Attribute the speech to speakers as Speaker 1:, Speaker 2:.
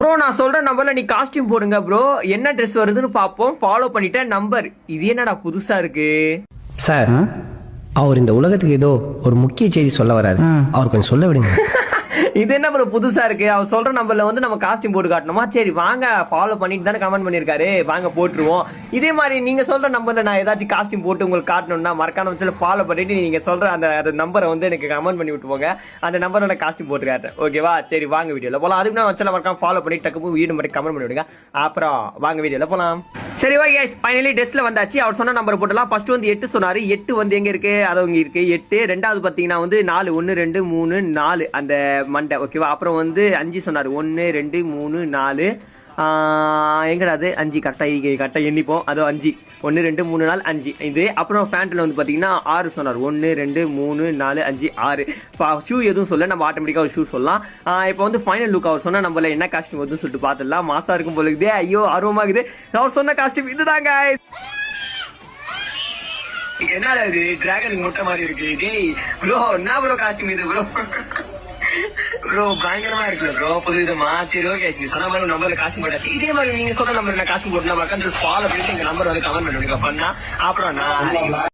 Speaker 1: Bro நான் சொல்ற நம்பர்ல நீ காஸ்டியூம் போடுங்க ப்ரோ. என்ன ட்ரெஸ் வருதுன்னு பாப்போம். ஃபாலோ பண்ணிட்டேன் நம்பர். இது என்னடா புதுசா இருக்கு
Speaker 2: சார்? அவர் இந்த உலகத்துக்கு ஏதோ ஒரு முக்கிய செய்தி சொல்ல வராரு, அவர் கொஞ்சம் சொல்ல விடுங்க.
Speaker 1: இது என்ன ப்ரோ புதுசா இருக்கு? அவர் சொல்ற நம்பர்ல வந்து நம்ம காஸ்டியூம் போட்டு காட்டணுமா? சரி வாங்க, ஃபாலோ பண்ணிட்டு தானே கமெண்ட் பண்ணிருக்காரு, வாங்க போட்டுருவோம். இதே மாதிரி நீங்க சொல்ற நம்பர்ல நான் ஏதாச்சும் காஸ்டியூம் போட்டு உங்களுக்கு காட்டணும்னா மறக்காம ஃபாலோ பண்ணிட்டு நீங்க சொல்ற அந்த நம்பரை வந்து எனக்கு கமெண்ட் பண்ணி விட்டு போங்க. அந்த நம்பரோட காஸ்டியூம் போட்டு காட்டுறேன். ஓகேவா? சரி வாங்க வீடியோல போலாம். அதுக்கு நான் வச்சல மறக்காம ஃபாலோ பண்ணி டக்கு வீடு மாதிரி கமெண்ட் பண்ணி விடுங்க. அப்புறம் வாங்க வீடியோல போலாம். சரி ஓகே गाइस, ஃபைனலி டெஸ்ட்ல வந்தாச்சு. அவர் சொன்ன நம்பர் போட்டலாம். ஃபர்ஸ்ட் வந்து 8 சொன்னாரு. 8 வந்து எங்க இருக்கு? அது இங்க இருக்கு 8. ரெண்டாவது பாத்தீங்கன்னா வந்து 4 1 2 3 4 அந்த மண்டை. ஓகேவா? அப்புறம் வந்து 5 சொன்னாரு. 1 2 3 4 எங்கடா அது 5 கரெக்டா எண்ணிப்போம். அதோ 5 1 2 3 4 5 இது. அப்புறம் ஃபேண்ட்ல வந்து பாத்தீங்கன்னா 6 சொன்னார். 1 2 3 4 5 6. ஷூ எதுவும் சொல்ல, நம்ம ஆட்டோமேட்டிக்கா ஒரு ஷூ சொல்லலாம். இப்போ வந்து ஃபைனல் லுக் அவர் சொன்ன நம்மள என்ன காஸ்டியூம் வருதுன்னு சொல்லிட்டு பாத்துடலாம். மாசா இருக்கும் போல இருக்குது. ஐயோ ஆர்வமாகுது. அவர் சொன்ன காஸ்டியூம் இதுதாங்க. என்னடா இது டிராகன் முட்டை மாதிரி இருக்கு. டேய் ப்ரோ, என்ன ப்ரோ காஸ்டியூம் இது ப்ரோ? ப்ரோ பயங்கரமா இருக்கு ப்ரோ, புதுவிதமா. சரி ஓகே, நீ சொன்ன மாதிரி நம்பர்ல காசு போட்டாச்சு. இதே மாதிரி நீங்க சொல்ற நம்பர் காசு போட்டு நம்ம ஃபாலோ பண்ணிட்டு எங்க நம்பர் வந்து கமெண்ட் பண்ணுங்க பண்ணா. அப்புறம் நான்